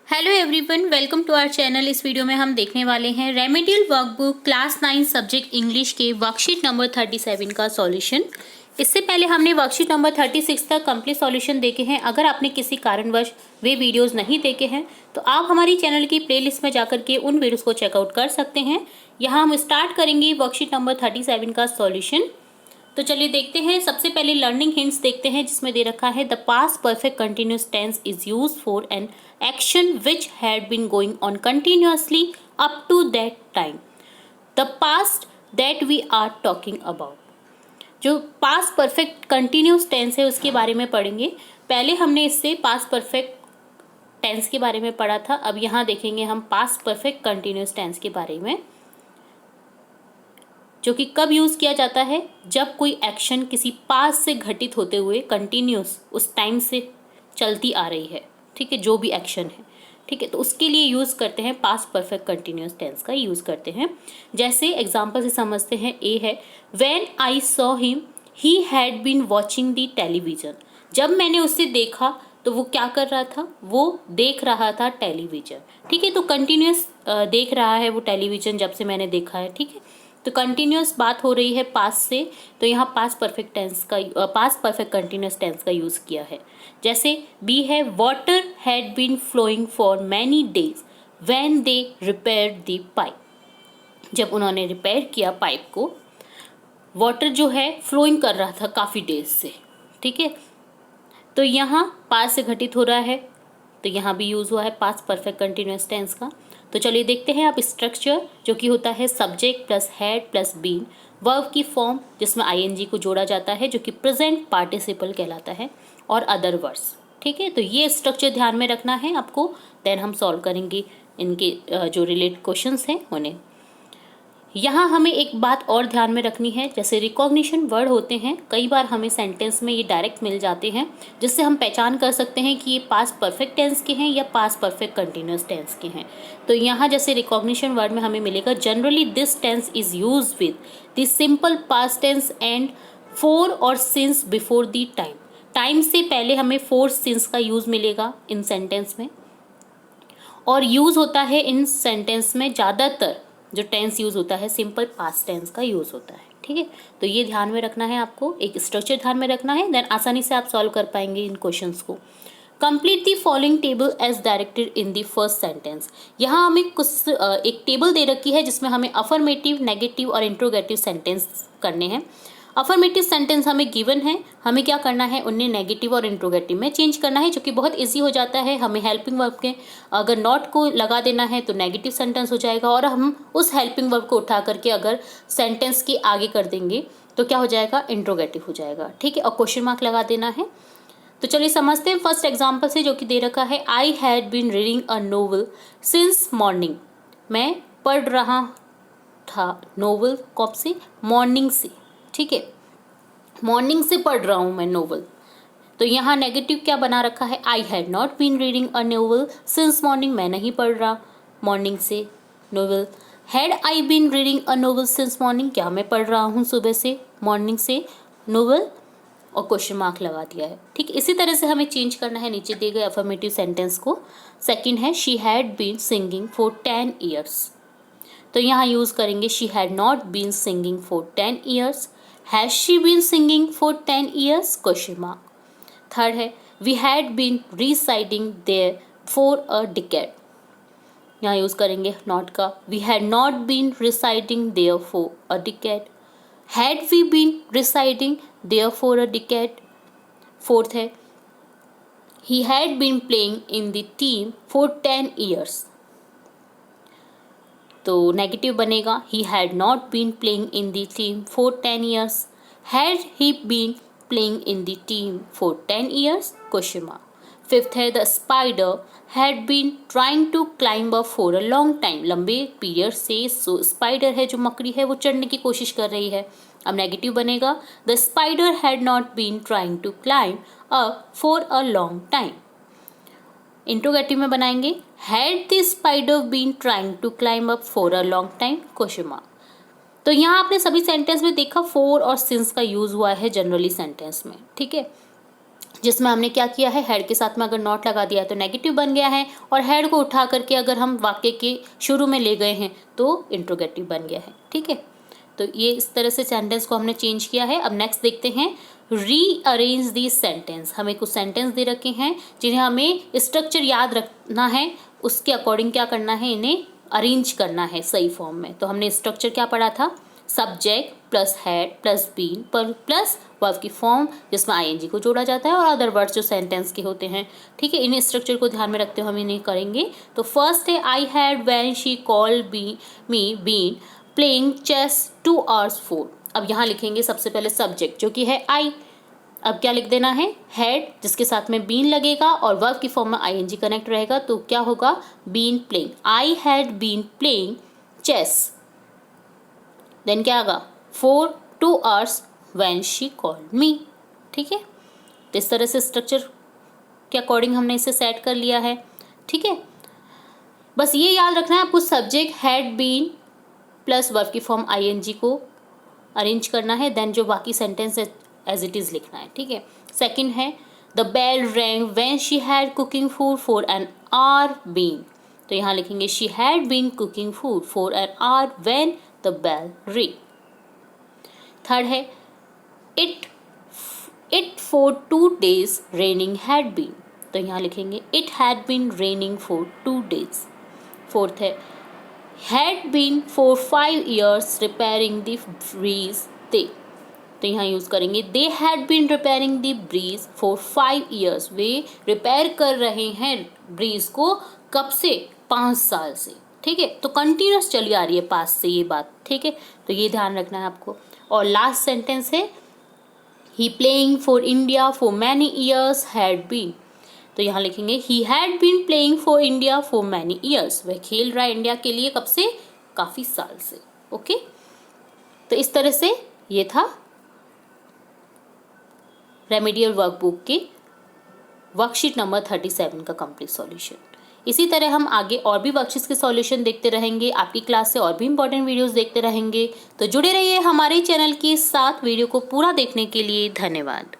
Hello everyone, welcome to our channel. इस video में हम देखने वाले हैं remedial workbook class 9 subject English के वर्कशीट नंबर 37 का सॉल्यूशन। इससे पहले हमने वर्कशीट नंबर 36 तक कंप्लीट सॉल्यूशन देखे हैं। अगर आपने किसी कारणवश वे वीडियोस नहीं देखे हैं तो आप हमारी चैनल की प्लेलिस्ट में जाकर के उन वीडियोस को चेकआउट कर सकते हैं। यहाँ हम स्टार्ट करेंगे वर्कशीट नंबर 37 का सॉल्यूशन। तो चलिए देखते हैं। सबसे पहले लर्निंग हिंट्स देखते हैं, जिसमें दे रखा है the past perfect continuous tense is use for an action which had been going on continuously up to that time. The past that we are talking about, जो पास्ट परफेक्ट कंटिन्यूअस टेंस है उसके बारे में पढ़ेंगे। पहले हमने इससे past perfect tense के बारे में पढ़ा था, अब यहाँ देखेंगे हम पास्ट परफेक्ट कंटिन्यूअस टेंस के बारे में, जो कि कब यूज किया जाता है, जब कोई एक्शन किसी पास से घटित होते हुए कंटिन्यूस उस टाइम से चलती आ रही है। ठीक है, जो भी एक्शन है, ठीक है, तो उसके लिए यूज करते हैं पास्ट परफेक्ट कंटिन्यूस टेंस का यूज करते हैं। जैसे एग्जांपल से समझते हैं। ए है when I saw him he had been watching the television. जब मैंने उसे देखा तो वो क्या कर रहा था, वो देख रहा था टेलीविजन। ठीक है, तो कंटिन्यूस देख रहा है वो टेलीविजन जब से मैंने देखा है। ठीक है, तो कंटिन्यूस बात हो रही है पास्ट से, तो यहाँ पास्ट परफेक्ट टेंस का पास्ट परफेक्ट कंटिन्यूस टेंस का यूज किया है। जैसे बी है water had been flowing for many days when they repair the pipe. जब उन्होंने रिपेयर किया पाइप को, वाटर जो है फ्लोइंग कर रहा था काफ़ी डेज से। ठीक है, तो यहाँ पास्ट से घटित हो रहा है, तो यहाँ भी यूज हुआ है पास्ट परफेक्ट कंटिन्यूअस टेंस का। तो चलिए देखते हैं आप स्ट्रक्चर, जो कि होता है subject plus had plus been, verb की फॉर्म जिसमें आईएनजी को जोड़ा जाता है, जो कि प्रेजेंट पार्टिसिपल कहलाता है, और अदर वर्ड्स। ठीक है, तो ये स्ट्रक्चर ध्यान में रखना है आपको, देन हम सॉल्व करेंगे इनके जो रिलेटेड क्वेश्चंस हैं उन्हें। यहाँ हमें एक बात और ध्यान में रखनी है, जैसे रिकॉग्निशन वर्ड होते हैं, कई बार हमें सेंटेंस में ये डायरेक्ट मिल जाते हैं, जिससे हम पहचान कर सकते हैं कि ये पास्ट परफेक्ट टेंस के हैं या पास्ट परफेक्ट कंटिन्यूअस टेंस के हैं। तो यहाँ जैसे रिकॉग्निशन वर्ड में हमें मिलेगा generally this tense is use with the simple past tense and for और since before the time. Time से पहले हमें फोर सिंस का यूज मिलेगा इन सेंटेंस में, और यूज होता है इन सेंटेंस में ज़्यादातर जो टेंस यूज होता है सिंपल पास्ट टेंस का यूज होता है। ठीक है, तो ये ध्यान में रखना है आपको, एक स्ट्रक्चर ध्यान में रखना है, देन आसानी से आप सॉल्व कर पाएंगे इन क्वेश्चंस को। Complete the following table as directed in the first sentence. यहाँ हमें कुछ एक टेबल दे रखी है, जिसमें हमें अफर्मेटिव, नेगेटिव और इंट्रोगेटिव सेंटेंस करने हैं। अफर्मेटिव सेंटेंस हमें गिवन है, हमें क्या करना है, उन्हें नेगेटिव और इंट्रोगेटिव में चेंज करना है, जो कि बहुत इजी हो जाता है। हमें हेल्पिंग वर्ब के अगर नॉट को लगा देना है तो नेगेटिव सेंटेंस हो जाएगा, और हम उस हेल्पिंग वर्ब को उठा करके अगर सेंटेंस के आगे कर देंगे तो क्या हो जाएगा, इंट्रोगेटिव हो जाएगा। ठीक है, और क्वेश्चन मार्क लगा देना है। तो चलिए समझते हैं फर्स्ट एग्जाम्पल से, जो कि दे रखा है I had been reading a novel since morning. मैं पढ़ रहा था नोवेल, कब से, मॉर्निंग से। ठीक है, मॉर्निंग से पढ़ रहा हूँ मैं नोवेल। तो यहाँ नेगेटिव क्या बना रखा है, I had not been reading a novel since morning, मैं नहीं पढ़ रहा मॉर्निंग से novel. Had I been reading a novel since morning, क्या मैं पढ़ रहा हूँ सुबह से, मॉर्निंग से नोवेल, और क्वेश्चन मार्क लगा दिया है। ठीक, इसी तरह से हमें चेंज करना है नीचे दिए गए अफर्मेटिव सेंटेंस को। सेकंड है she had been singing for 10 years. तो यहाँ यूज करेंगे she had not been singing for 10 years. Has she been singing for 10 years, question mark. Third है we had been residing there for a decade. यहाँ use करेंगे not का, we had not been residing there for a decade. Had we been residing there for a decade. Fourth है he had been playing in the team for 10 years. तो negative बनेगा, he had not been playing in the team for 10 years. Had he been playing in the team for 10 years, question mark. Fifth है the spider had been trying to climb up for a long time. लंबे period से spider है जो मकड़ी है वो चढ़ने की कोशिश कर रही है। अब नेगेटिव बनेगा the spider had not been trying to climb up for a long time. Interrogative में बनाएंगे had the spider been trying to climb up for a long time, question mark. तो यहाँ आपने सभी सेंटेंस में देखा फोर और सिंस का यूज हुआ है जनरली सेंटेंस में। ठीक है, जिसमें हमने क्या किया है, हेड के साथ में अगर नॉट लगा दिया है तो नेगेटिव बन गया है, और हेड को उठा करके अगर हम वाक्य के शुरू में ले गए हैं तो इंट्रोगेटिव बन गया है। ठीक है, तो ये इस तरह से सेंटेंस को हमने चेंज किया है। अब नेक्स्ट देखते हैं, रीअरेंज दी सेंटेंस। हमें कुछ सेंटेंस दे रखे हैं जिन्हें हमें स्ट्रक्चर याद रखना है, उसके अकॉर्डिंग क्या करना है, इन्हें अरेंज करना है सही फॉर्म में। तो हमने स्ट्रक्चर क्या पढ़ा था, subject plus had plus been plus verb की फॉर्म जिसमें आईएनजी को जोड़ा जाता है और अदर वर्ड्स जो सेंटेंस के होते हैं। ठीक है, इन स्ट्रक्चर को ध्यान में रखते हुए हम इन्हें करेंगे। तो फर्स्ट है, I had when she called me been playing chess 2 hours 4। अब यहाँ लिखेंगे सबसे पहले सब्जेक्ट जो कि है आई। अब क्या लिख देना है, हेड जिसके साथ में बीन लगेगा और वर्ब की फॉर्म में आईएनजी कनेक्ट रहेगा, तो क्या होगा, been playing, I had been playing chess, then क्या होगा, 4 2 hours when she called me. ठीक है, तो इस तरह से स्ट्रक्चर के अकॉर्डिंग हमने इसे सेट कर लिया है। ठीक है, बस ये याद रखना है आपको, subject had been plus verb की फॉर्म आईएनजी को अरेंज करना है, देन जो बाकी सेंटेंस है एज इट इज़ लिखना है। ठीक है, सेकंड है, the bell rang when she had cooking food for an hour been. तो यहाँ लिखेंगे she had been cooking food for an hour when the bell ring. Third है, it for 2 days raining had been. तो यहाँ लिखेंगे it had been raining for 2 days। Fourth है, had been for 5 years repairing the bridge they. तो यहाँ यूज़ करेंगे they had been repairing the bridge for 5 years। वे रिपेयर कर रहे हैं ब्रीज को कब से, 5 साल से। ठीक है, तो कंटिन्यूस चली आ रही है पास से ये बात। ठीक है, तो ये ध्यान रखना है आपको। और लास्ट सेंटेंस है, he playing for India for many years had been. तो यहाँ लिखेंगे he had been playing for India for many years. वह खेल रहा है इंडिया के लिए कब से, काफ़ी साल से। ओके, तो इस तरह से ये था रेमेडियल वर्कबुक के वर्कशीट नंबर 37 का कंप्लीट सॉल्यूशन। इसी तरह हम आगे और भी वर्कशीट्स के सॉल्यूशन देखते रहेंगे, आपकी क्लास से और भी इंपॉर्टेंट वीडियोस देखते रहेंगे। तो जुड़े रहिए हमारे चैनल के साथ। वीडियो को पूरा देखने के लिए धन्यवाद।